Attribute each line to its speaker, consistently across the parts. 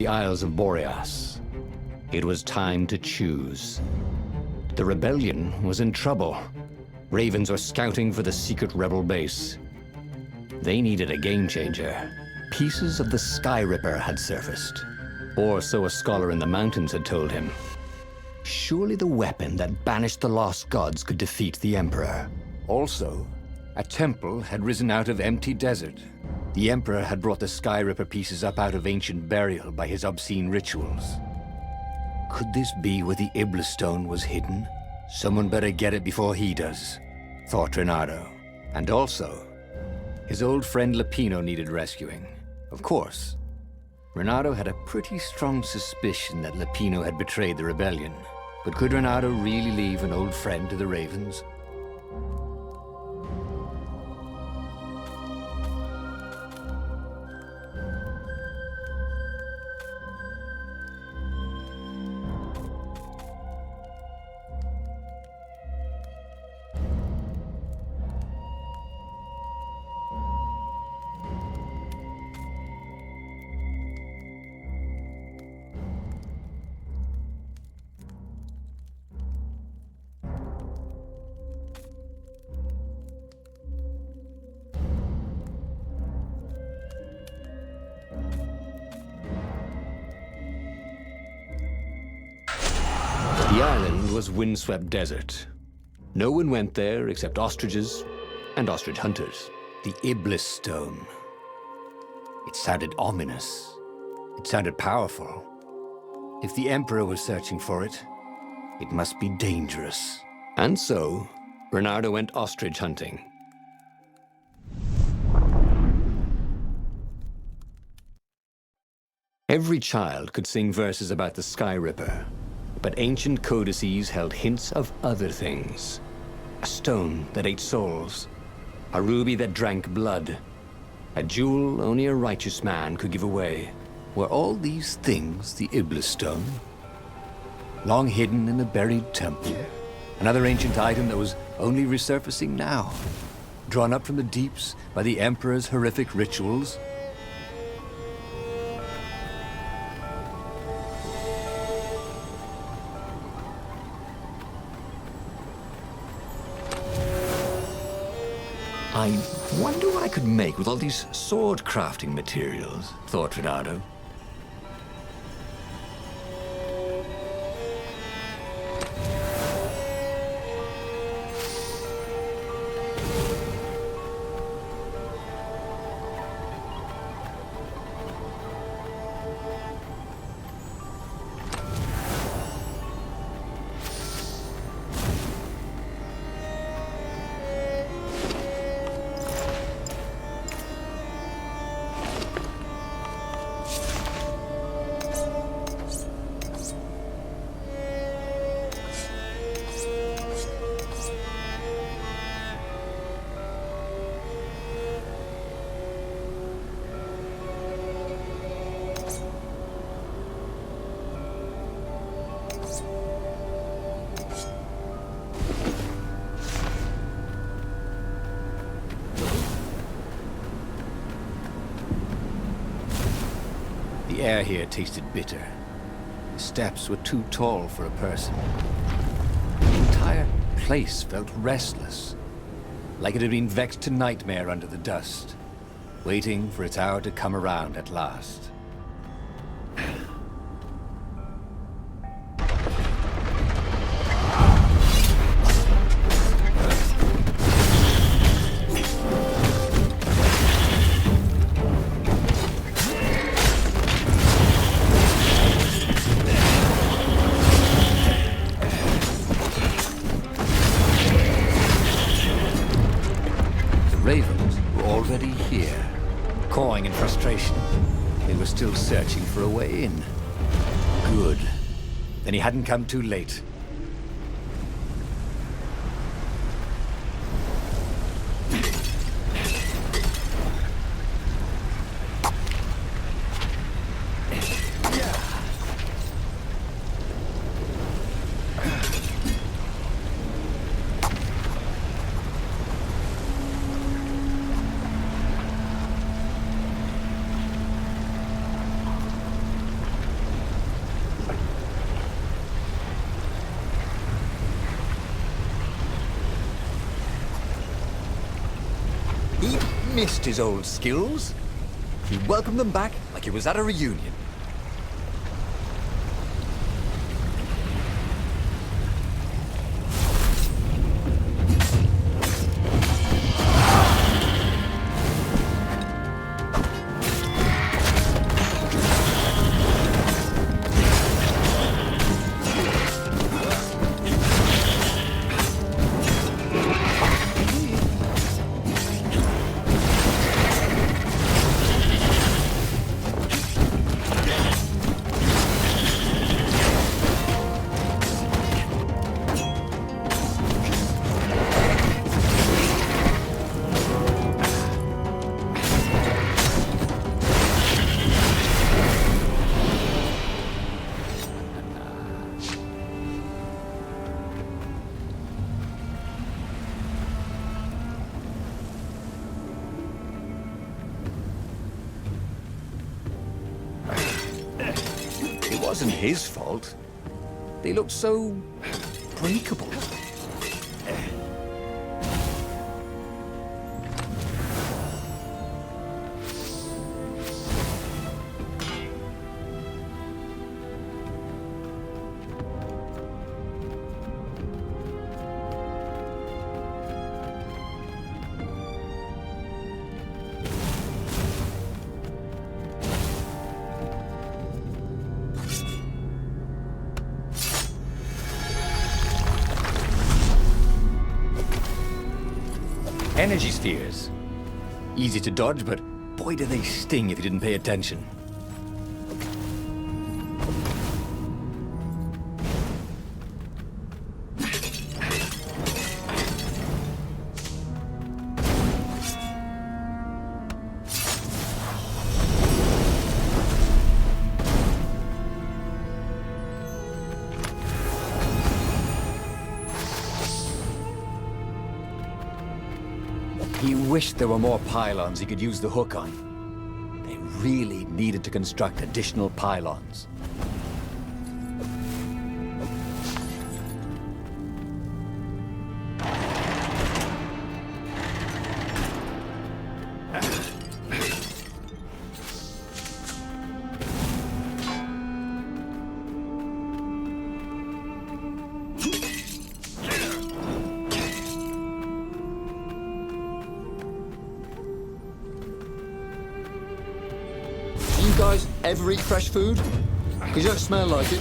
Speaker 1: the Isles of Boreas. It was time to choose. The rebellion was in trouble. Ravens were scouting for the secret rebel base. They needed a game changer. Pieces of the Sky Ripper had surfaced. Or so a scholar in the mountains had told him. Surely the weapon that banished the lost gods could defeat the Emperor. Also, a temple had risen out of empty desert. The Emperor had brought the Sky Ripper pieces up out of ancient burial by his obscene rituals. Could this be where the Iblis Stone was hidden? Someone better get it before he does, thought Renato. And also, his old friend Lupino needed rescuing. Of course, Renato had a pretty strong suspicion that Lupino had betrayed the rebellion. But could Renato really leave an old friend to the Ravens? The island was windswept desert. No one went there except ostriches and ostrich hunters. The Iblis Stone. It sounded ominous. It sounded powerful. If the Emperor was searching for it, it must be dangerous. And so, Bernardo went ostrich hunting. Every child could sing verses about the Sky Ripper. But ancient codices held hints of other things. A stone that ate souls. A ruby that drank blood. A jewel only a righteous man could give away. Were all these things the Iblis Stone? Long hidden in a buried temple? Another ancient item that was only resurfacing now? Drawn up from the deeps by the Emperor's horrific rituals? I wonder what I could make with all these sword crafting materials, thought Renato. The air here tasted bitter. The steps were too tall for a person. The entire place felt restless, like it had been vexed to nightmare under the dust, waiting for its hour to come around at last. Ravens were already here, cawing in frustration. They were still searching for a way in. Good. Then he hadn't come too late.
Speaker 2: missed his old skills. He welcomed them back like he was at a reunion. It wasn't his fault. They looked so breakable. Energy spheres. Easy to dodge, but boy do they sting if you didn't pay attention. He wished there were more pylons he could use the hook on. They really needed to construct additional pylons. You guys ever eat fresh food? Because you don't smell like it.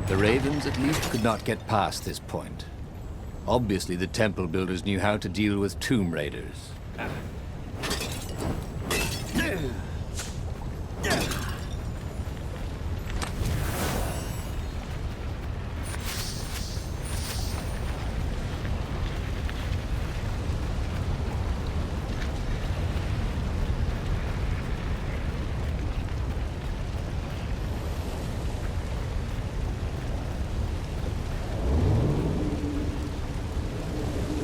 Speaker 2: The Ravens at least could not get past this point. Obviously, the temple builders knew how to deal with tomb raiders.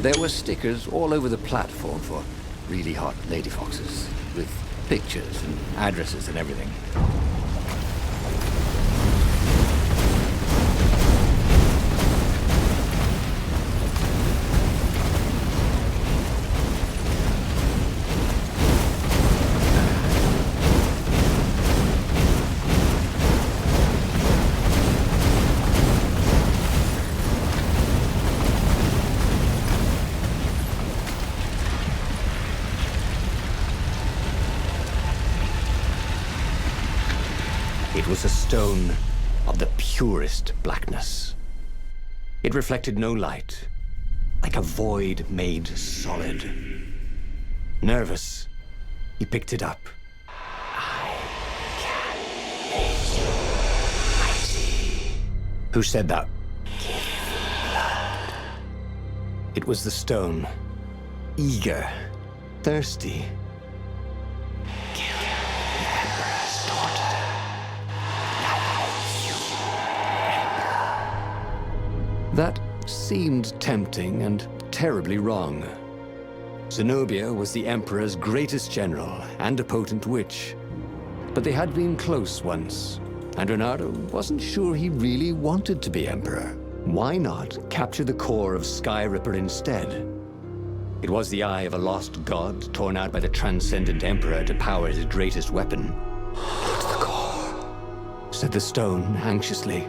Speaker 2: There were stickers all over the platform for really hot lady foxes, with pictures and addresses and everything.
Speaker 1: It was a stone of the purest blackness. It reflected no light, like a void made solid. Nervous, he picked it up. I can make you mighty. Who said that? Give me blood. It was the stone, eager, thirsty. Kill the Emperor's daughter. That seemed tempting and terribly wrong. Zenobia was the Emperor's greatest general and a potent witch. But they had been close once, and Ritorno wasn't sure he really wanted to be Emperor. Why not capture the core of Sky Ripper instead? It was the eye of a lost god torn out by the transcendent Emperor to power his greatest weapon. Not the core, said the stone anxiously.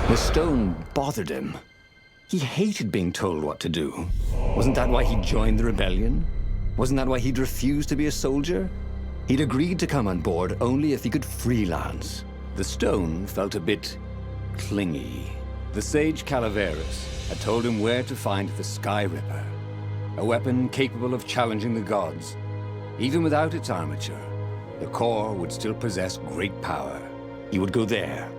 Speaker 1: The stone bothered him. He hated being told what to do. Wasn't that why he joined the rebellion? Wasn't that why he'd refused to be a soldier? He'd agreed to come on board only if he could freelance. The stone felt a bit clingy. The sage Calaveras had told him where to find the Sky Ripper, a weapon capable of challenging the gods. Even without its armature, the core would still possess great power. He would go there.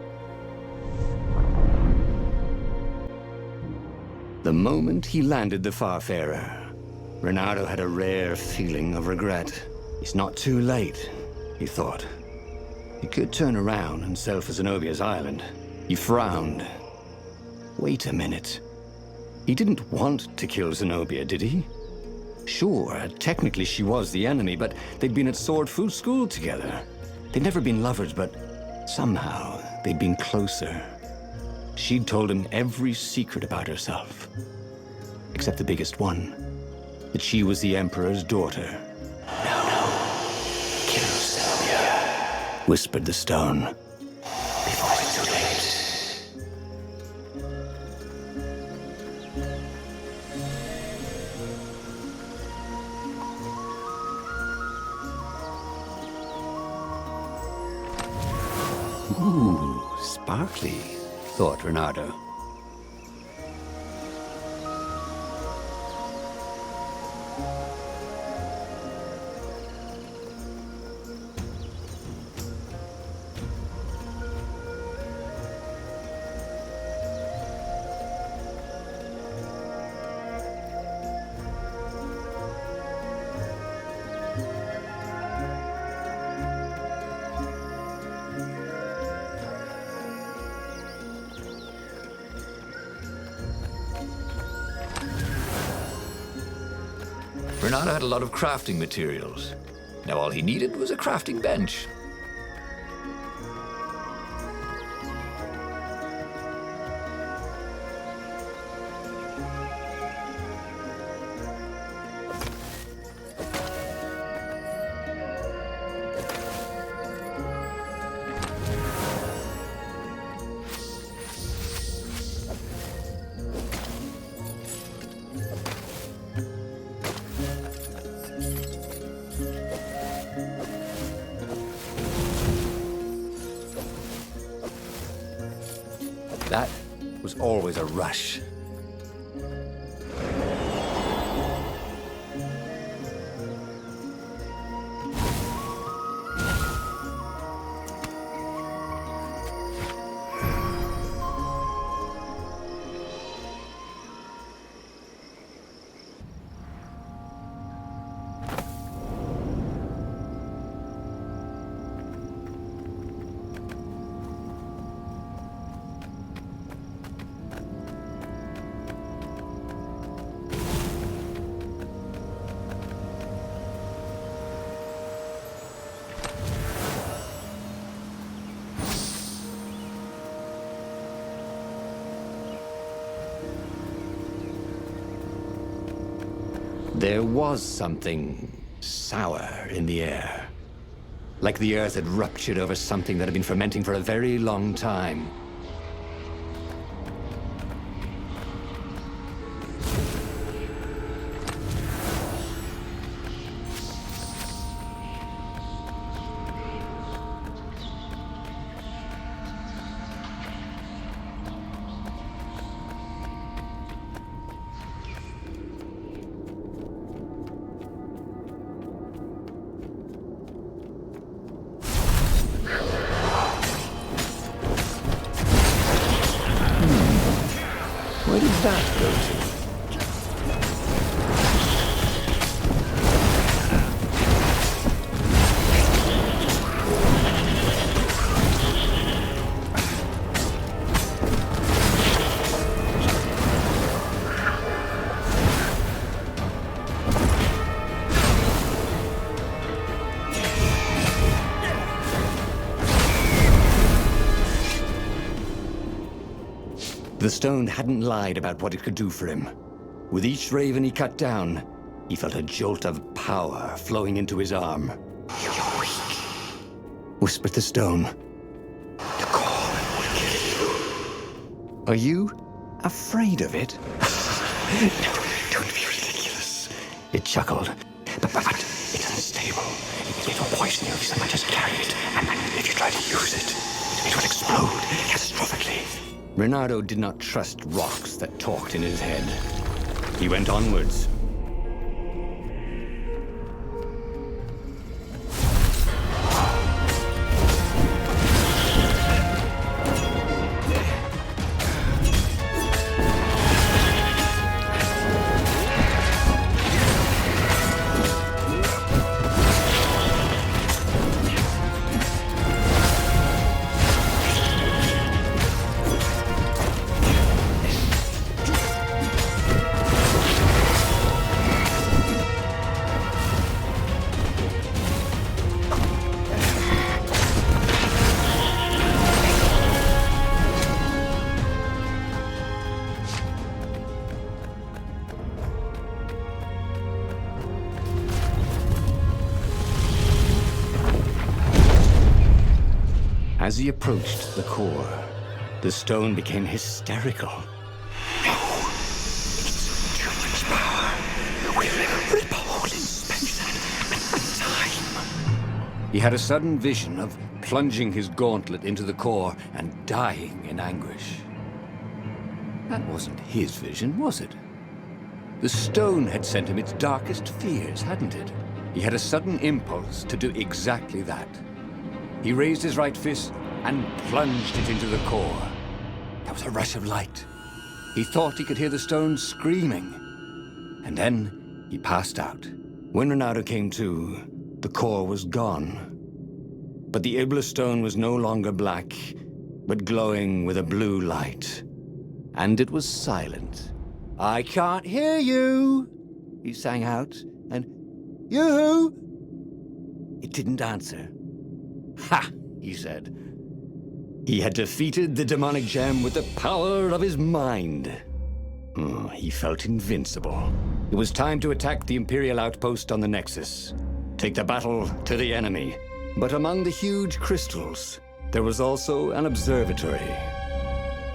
Speaker 1: The moment he landed the Farfarer, Ritorno had a rare feeling of regret. It's not too late, he thought. He could turn around and sail for Zenobia's island. He frowned. Wait a minute. He didn't want to kill Zenobia, did he? Sure, technically she was the enemy, but they'd been at Sword Food School together. They'd never been lovers, but somehow they'd been closer. She'd told him every secret about herself, except the biggest one, that she was the Emperor's daughter. No, kill Zenobia, whispered the stone, before it's too late. Ooh, sparkly, thought Ritorno. Ritorno had a lot of crafting materials. Now all he needed was a crafting bench. That was always a rush. There was something sour in the air. Like the earth had ruptured over something that had been fermenting for a very long time. Where did that go to? The stone hadn't lied about what it could do for him. With each raven he cut down, he felt a jolt of power flowing into his arm. "You're weak," whispered the stone. "The core will kill you." "Are you afraid of it?" "No, don't be ridiculous," it chuckled. But it's unstable. It will poison you if so much as carry it, and if you try to use it, it will explode catastrophically. Reynardo did not trust rocks that talked in his head. He went onwards. As he approached the core, the stone became hysterical. "No, it's too much power. We'll rip a hole in space and time." He had a sudden vision of plunging his gauntlet into the core and dying in anguish. That wasn't his vision, was it? The stone had sent him its darkest fears, hadn't it? He had a sudden impulse to do exactly that. He raised his right fist and plunged it into the core. There was a rush of light. He thought he could hear the stone screaming. And then he passed out. When Reynardo came to, the core was gone. But the Iblis stone was no longer black, but glowing with a blue light. And it was silent. "I can't hear you," he sang out, and "You?" It didn't answer. "Ha!" he said. He had defeated the demonic gem with the power of his mind. He felt invincible. It was time to attack the Imperial outpost on the Nexus. Take the battle to the enemy. But among the huge crystals, there was also an observatory.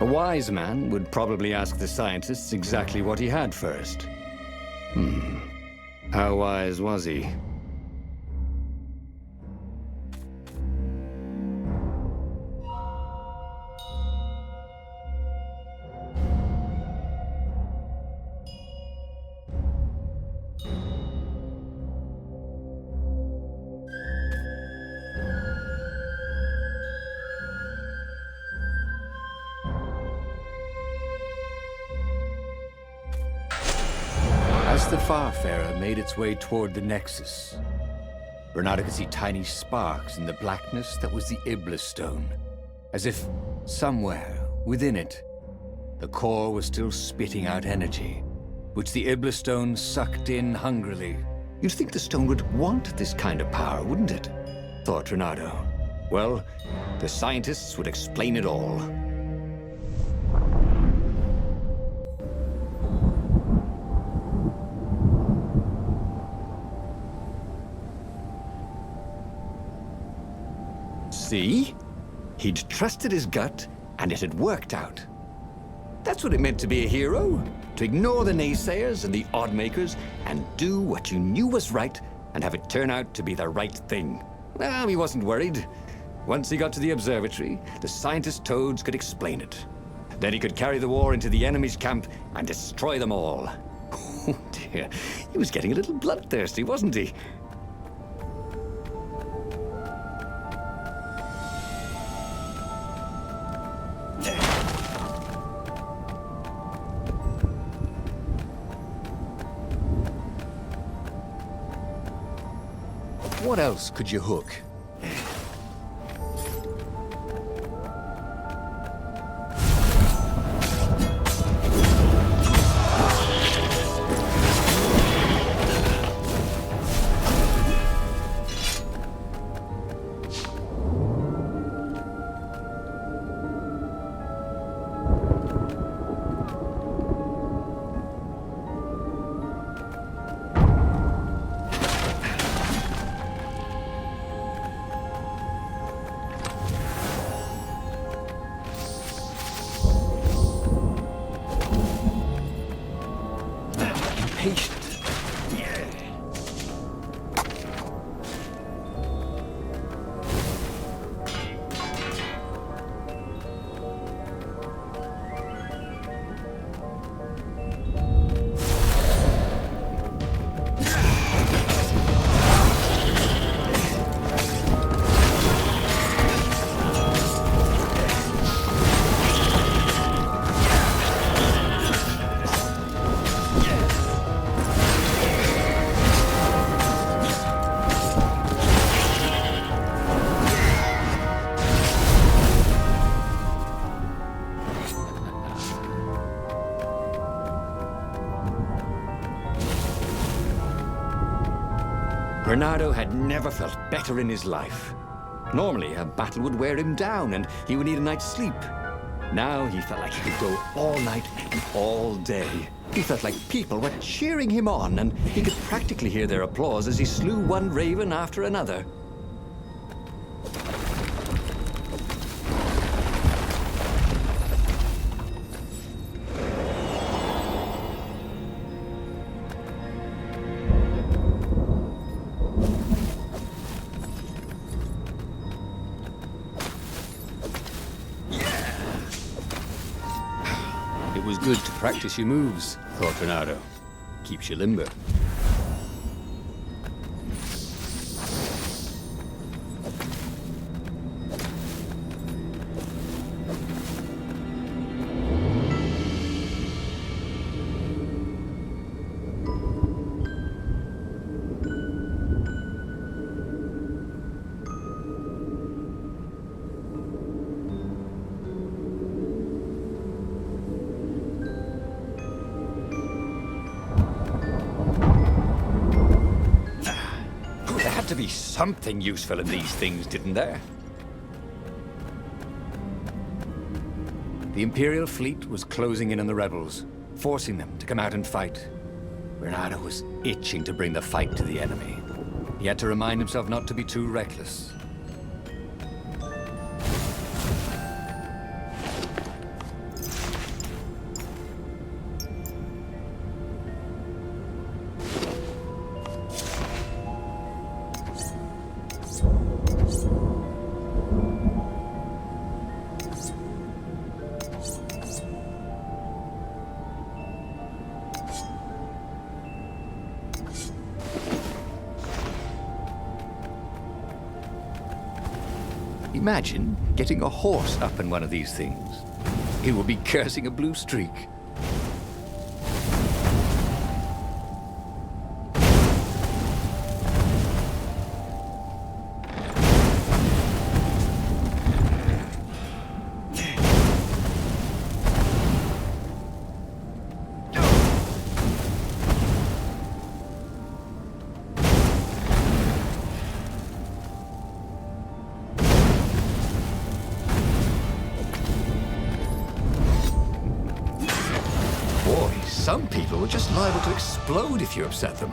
Speaker 1: A wise man would probably ask the scientists exactly what he had first. How wise was he? As the Farfarer made its way toward the Nexus, Reynardo could see tiny sparks in the blackness that was the Iblis stone, as if somewhere within it, the core was still spitting out energy, which the Iblis stone sucked in hungrily. You'd think the stone would want this kind of power, wouldn't it? Thought Reynardo. Well, the scientists would explain it all. See? He'd trusted his gut, and it had worked out. That's what it meant to be a hero. To ignore the naysayers and the odd-makers, and do what you knew was right, and have it turn out to be the right thing. Well, he wasn't worried. Once he got to the observatory, the scientist toads could explain it. Then he could carry the war into the enemy's camp and destroy them all. Oh dear, he was getting a little bloodthirsty, wasn't he?
Speaker 2: What else could you hook?
Speaker 1: Patient. Bernardo had never felt better in his life. Normally, a battle would wear him down and he would need a night's sleep. Now he felt like he could go all night and all day. He felt like people were cheering him on, and he could practically hear their applause as he slew one raven after another.
Speaker 2: It was good to practice your moves, thought Bernardo. Keeps you limber.
Speaker 1: To be something useful in these things, didn't there?
Speaker 2: The Imperial fleet was closing in on the rebels, forcing them to come out and fight. Bernardo was itching to bring the fight to the enemy. He had to remind himself not to be too reckless. Imagine getting a horse up in one of these things. He would be cursing a blue streak.
Speaker 1: Some people were just liable to explode if you upset them.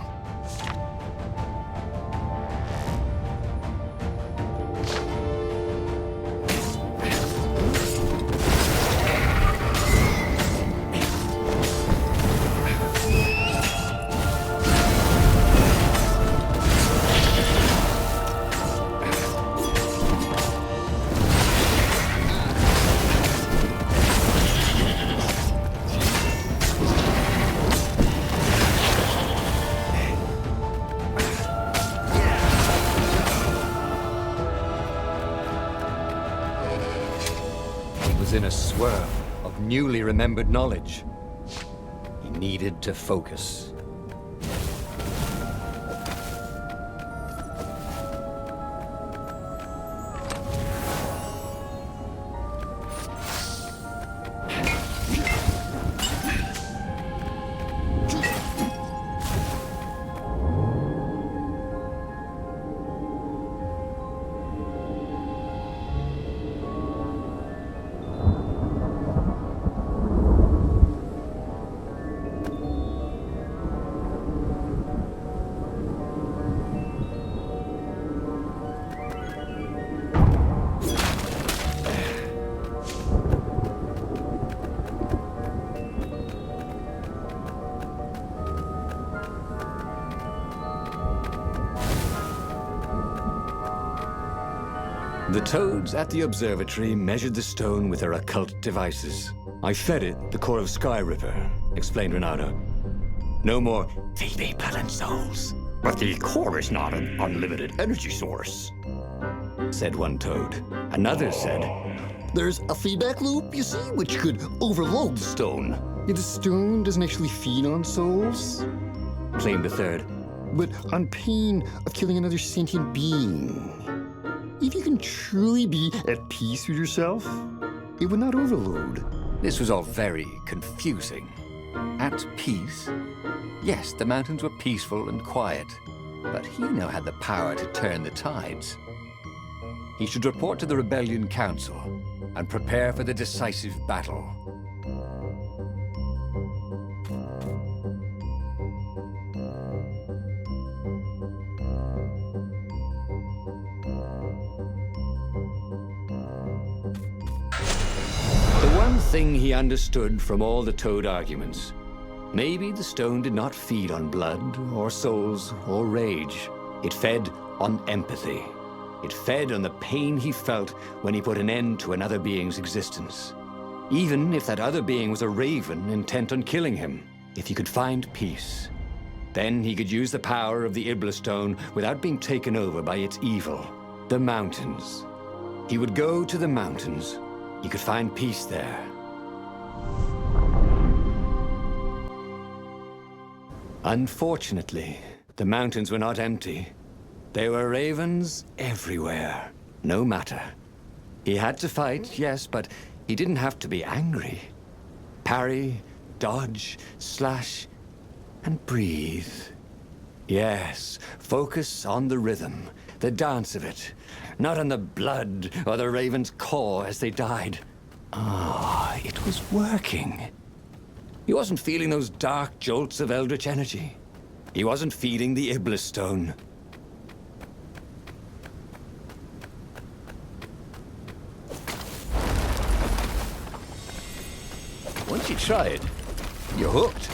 Speaker 2: was in a swirl of newly remembered knowledge. He needed to focus.
Speaker 1: The toads at the observatory measured the stone with their occult devices. I fed it the core of Sky Ripper, explained Renato. No more feed me blood and souls. But the core is not an unlimited energy source, said one toad. Another said, there's a feedback loop, you see, which could overload the stone. Yet the stone doesn't actually feed on souls, claimed a third, but on pain of killing another sentient being. If you can truly be at peace with yourself, it would not overload.
Speaker 2: This was all very confusing. At peace? Yes, the mountains were peaceful and quiet, but he now had the power to turn the tides. He should report to the Rebellion Council and prepare for the decisive battle.
Speaker 1: Thing he understood from all the toad arguments. Maybe the stone did not feed on blood, or souls, or rage. It fed on empathy. It fed on the pain he felt when he put an end to another being's existence. Even if that other being was a raven intent on killing him. If he could find peace, then he could use the power of the Ibla stone without being taken over by its evil. The mountains. He would go to the mountains. He could find peace there. Unfortunately, the mountains were not empty. There were ravens everywhere. No matter. He had to fight, yes, but he didn't have to be angry. Parry, dodge, slash, and breathe. Yes, focus on the rhythm, the dance of it, not on the blood or the raven's core as they died. Ah, it was working. He wasn't feeling those dark jolts of eldritch energy. He wasn't feeding the Iblis stone.
Speaker 2: Once you try it, you're hooked.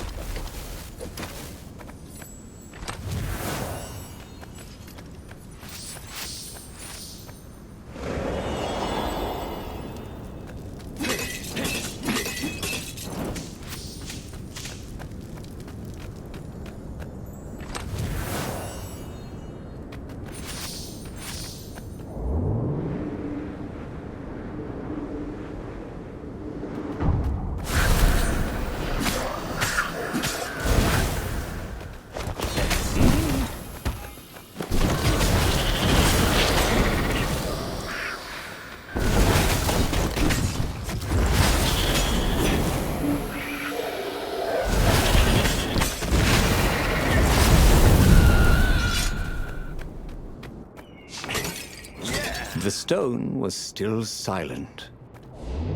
Speaker 1: The stone was still silent.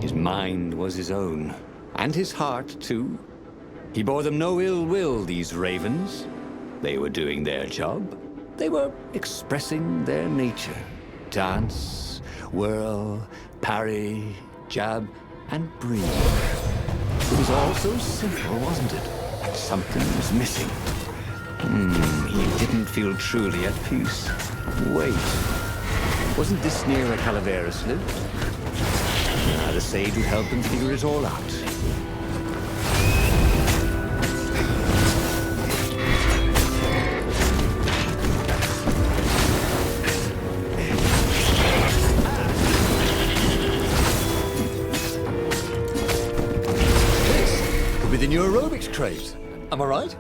Speaker 1: His mind was his own, and his heart, too. He bore them no ill will, these ravens. They were doing their job. They were expressing their nature. Dance, whirl, parry, jab, and breathe. It was all so simple, wasn't it? But something was missing. He didn't feel truly at peace. Wait. Wasn't this near a Calavera slip? The sage would help him figure it all out.
Speaker 2: crate. Am I right?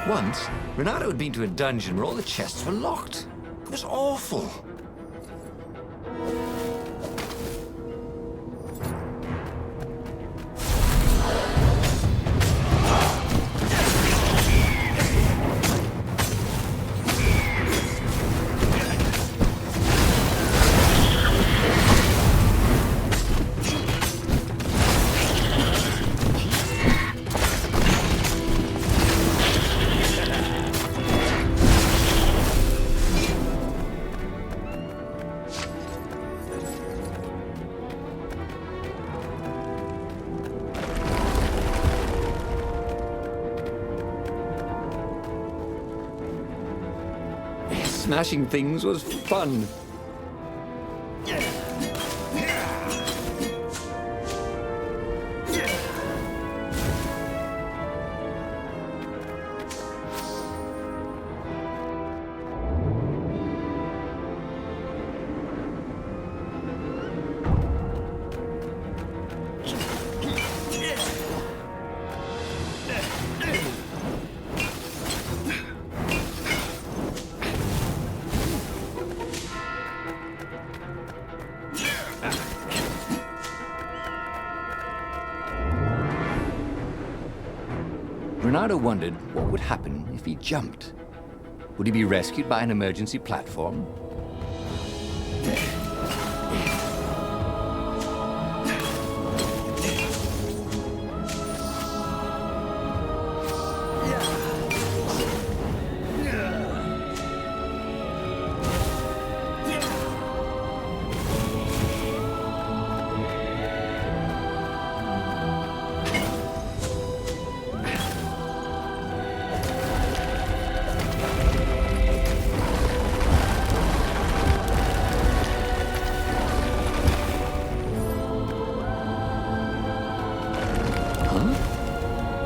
Speaker 2: Once, Renato had been to a dungeon where all the chests were locked. It was awful. Smashing things was fun. Renato wondered what would happen if he jumped. Would he be rescued by an emergency platform?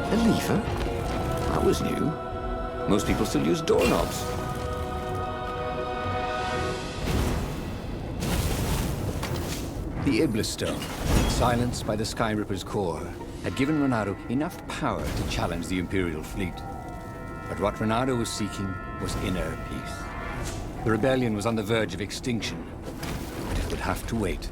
Speaker 2: A lever? That was new. Most people still use doorknobs. The Iblis Stone, silenced by the Sky Ripper's core, had given Renato enough power to challenge the Imperial fleet. But what Renato was seeking was inner peace. The rebellion was on the verge of extinction, but it would have to wait.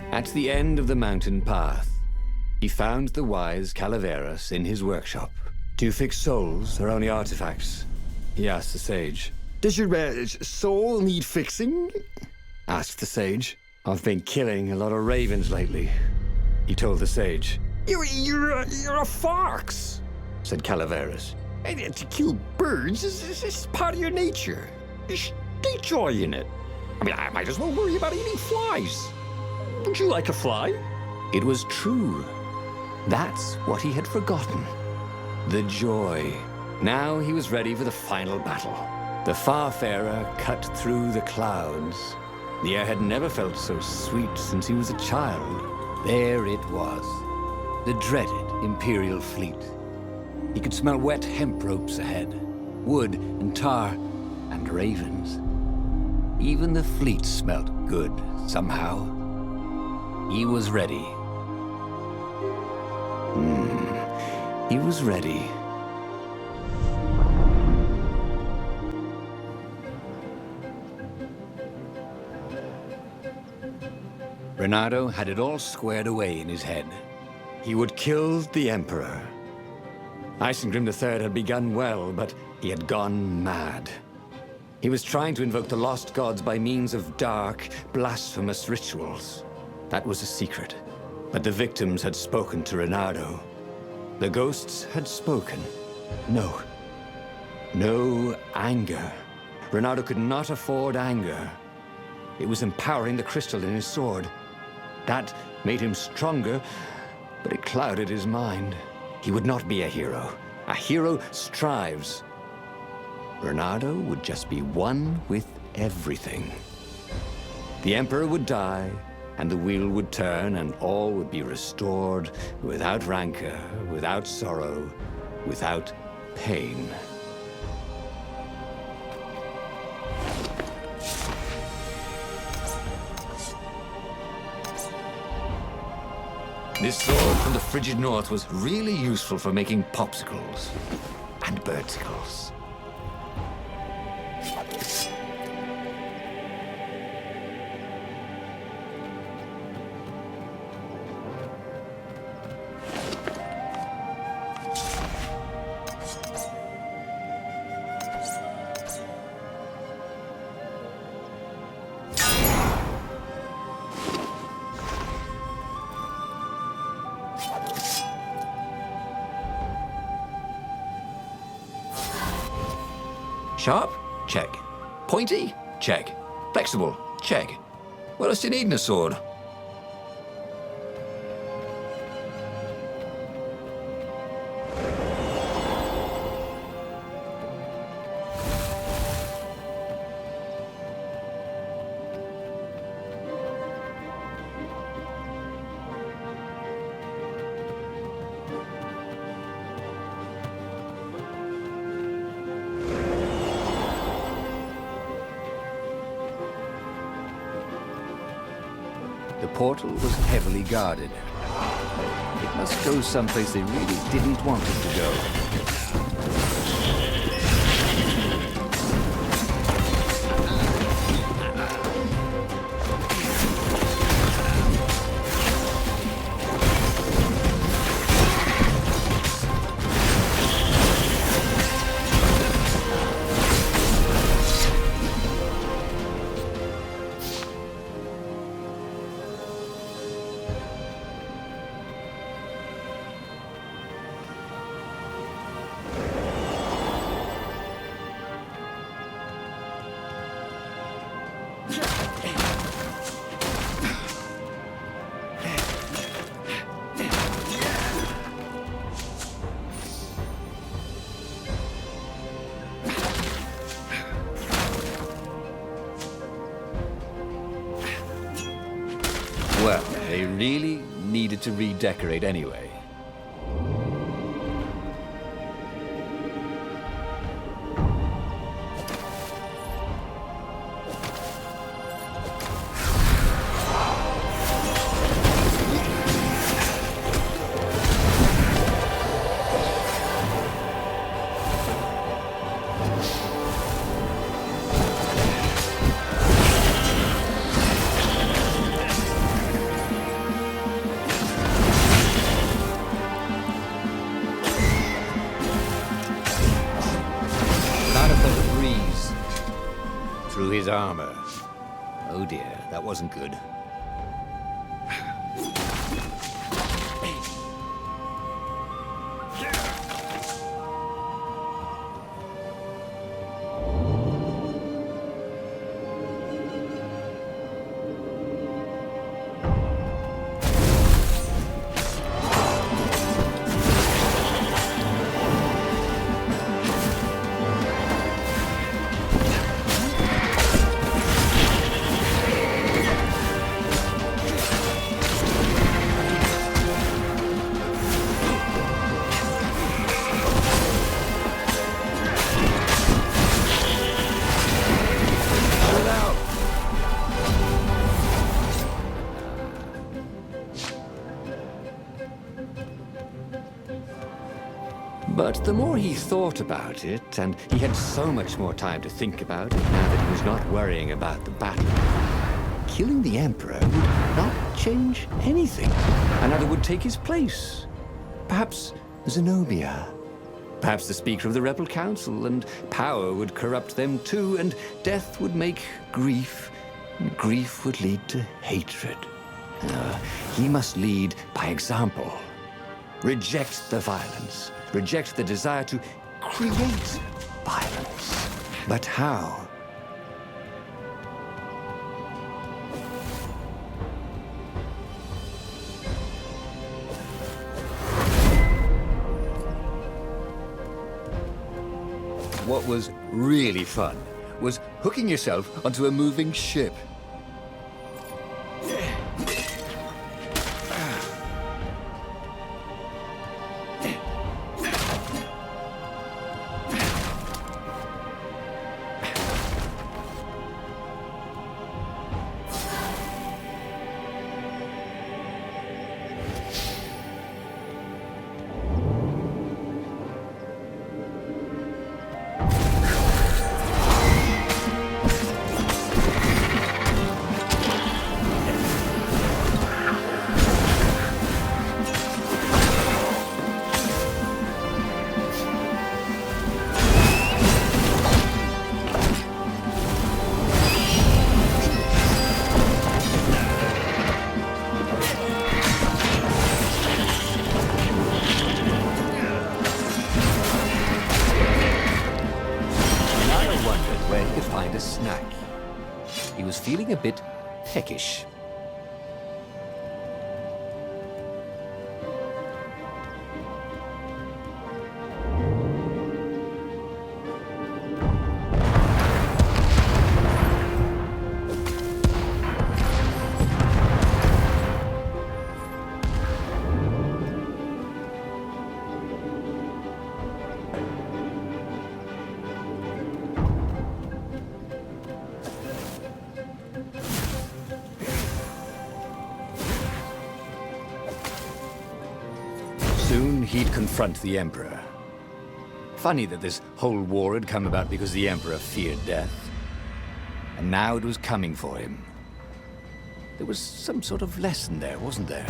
Speaker 2: At the end of the mountain path, he found the wise Calaveras in his workshop. "Do you fix souls or only artifacts?" he asked the sage.
Speaker 3: "Does your soul need fixing?"
Speaker 1: asked the sage. "I've been killing a lot of ravens lately," he told the sage.
Speaker 3: You're a fox,"
Speaker 1: said Calaveras.
Speaker 3: and to kill birds is part of your nature. Just take joy in it. I mean, I might as well worry about eating flies. Don't you like a fly?
Speaker 1: It was true. That's what he had forgotten. The joy. Now he was ready for the final battle. The Farfarer cut through the clouds. The air had never felt so sweet since he was a child. There it was. The dreaded Imperial fleet. He could smell wet hemp ropes ahead, wood and tar, and ravens. Even the fleet smelt good, somehow. He was ready. He was ready.
Speaker 2: Renato had it all squared away in his head.
Speaker 1: He would kill the Emperor. Isengrim III had begun well, but he had gone mad. He was trying to invoke the lost gods by means of dark, blasphemous rituals. That was a secret. But the victims had spoken to Renato. The ghosts had spoken. No. No anger. Renato could not afford anger. It was empowering the crystal in his sword. That made him stronger, but it clouded his mind. He would not be a hero. A hero strives. Renato would just be one with everything. The Emperor would die, and the wheel would turn, and all would be restored without rancor, without sorrow, without pain. This sword from the frigid north was really useful for making popsicles and birdcicles. Sharp? Check. Pointy? Check. Flexible? Check. What else do you need in a sword?
Speaker 2: The portal was heavily guarded. It must go someplace they really didn't want it to go. Well, they really needed to redecorate anyway. Through his armor. Oh dear, that wasn't good. But the more he thought about it, and he had so much more time to think about it now that he was not worrying about the battle, killing the Emperor would
Speaker 1: not change anything. Another would take his place. Perhaps Zenobia. Perhaps the Speaker of the Rebel Council, and power would corrupt them too, and death would make grief, and grief would lead to hatred. He must lead by example. Reject the violence. Reject the desire to create violence. But how?
Speaker 2: What was really fun was hooking yourself onto a moving ship. He was feeling a bit peckish. Soon he'd confront the Emperor. Funny that this whole war had come about because the Emperor feared death. And now it was coming for him. There was some sort of lesson there, wasn't there?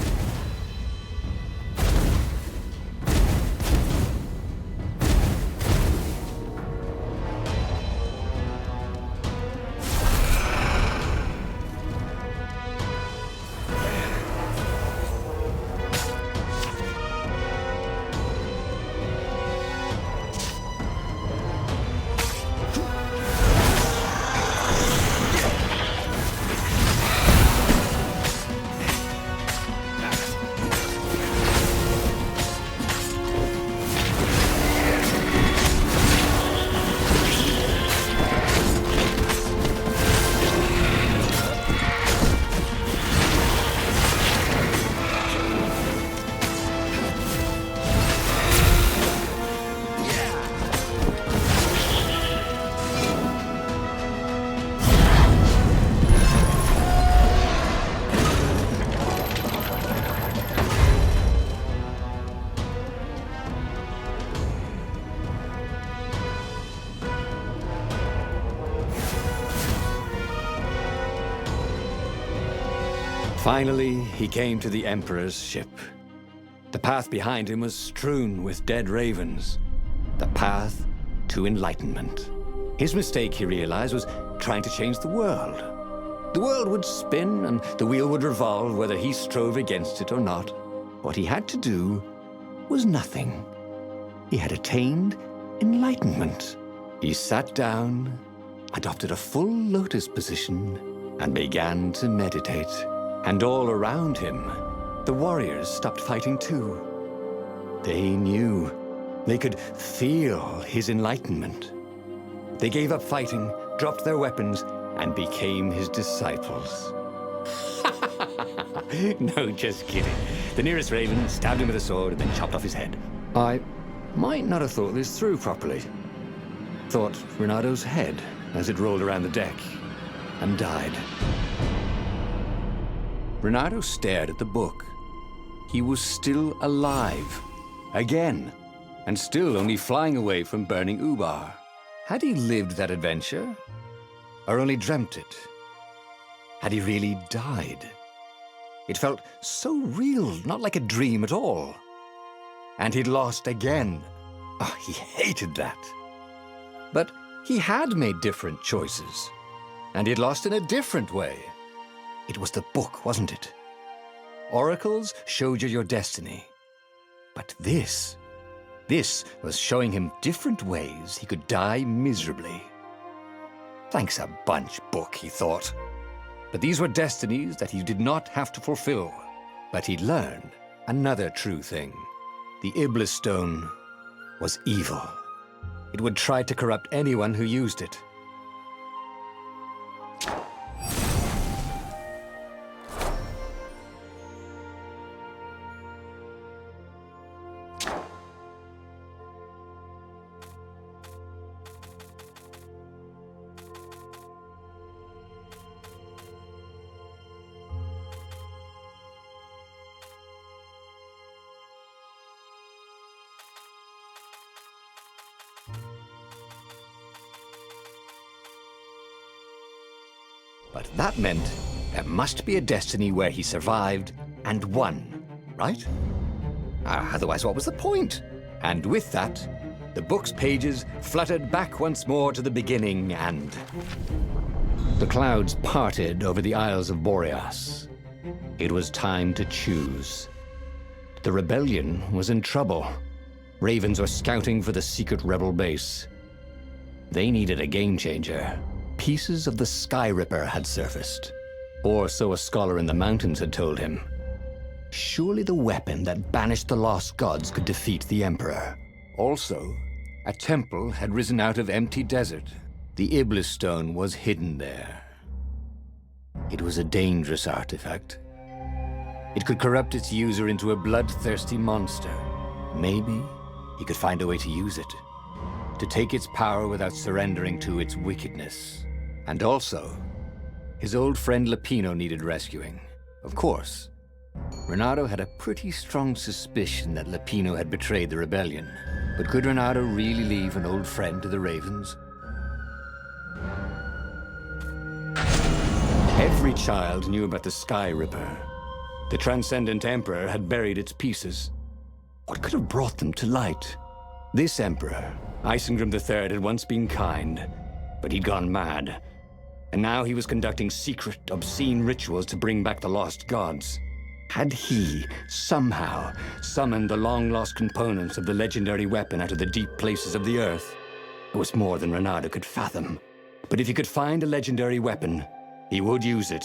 Speaker 2: Finally, he came to the Emperor's ship. The path behind him was strewn with dead ravens. The path to enlightenment. His mistake, he realized, was trying to change the world. The world would spin and the wheel would revolve whether he strove against it or not. What he had to do was nothing. He had attained enlightenment. He sat down, adopted a full lotus position, and began to meditate. And all around him, the warriors stopped fighting too. They knew. They could feel his enlightenment. They gave up fighting, dropped their weapons, and became his disciples. No, just kidding. The nearest raven stabbed him with a sword and then chopped off his head. I might not have thought this through properly. Thought Renado's head as it rolled around the deck and died. Renato stared at the book. He was still alive. Again. And still only flying away from burning Ubar. Had he lived that adventure? Or only dreamt it? Had he really died? It felt so real, not like a dream at all. And he'd lost again. Oh, he hated that. But he had made different choices. And he'd lost in a different way. It was the book, wasn't it? Oracles showed you your destiny. But this was showing him different ways he could die miserably. Thanks a bunch, book, he thought. But these were destinies that he did not have to fulfill. But he'd learned another true thing. The Iblis Stone was evil. It would try to corrupt anyone who used it. But that meant there must be a destiny where he survived and won, right? Otherwise, what was the point? And with that, the book's pages fluttered back once more to the beginning, and
Speaker 1: The clouds parted over the Isles of Boreas. It was time to choose. The rebellion was in trouble. Ravens were scouting for the secret rebel base. They needed a game changer. Pieces of the Sky Ripper had surfaced. Or so a scholar in the mountains had told him. Surely the weapon that banished the lost gods could defeat the Emperor.
Speaker 2: also, a temple had risen out of empty desert. The Iblis Stone was hidden there. It was a dangerous artifact. It could corrupt its user into a bloodthirsty monster. Maybe he could find a way to use it, to take its power without surrendering to its wickedness. And also, his old friend Lupino needed rescuing. Of course, Renato had a pretty strong suspicion that Lupino had betrayed the rebellion. But could Renato really leave an old friend to the Ravens? Every child knew about the Sky Ripper. The Transcendent Emperor had buried its pieces. What could have brought them to light? This Emperor, Isengrim III, had once been kind, but he'd gone mad. And now he was conducting secret, obscene rituals to bring back the lost gods. Had he, somehow, summoned the long-lost components of the legendary weapon out of the deep places of the earth? It was more than Renato could fathom. But if he could find a legendary weapon, he would use it.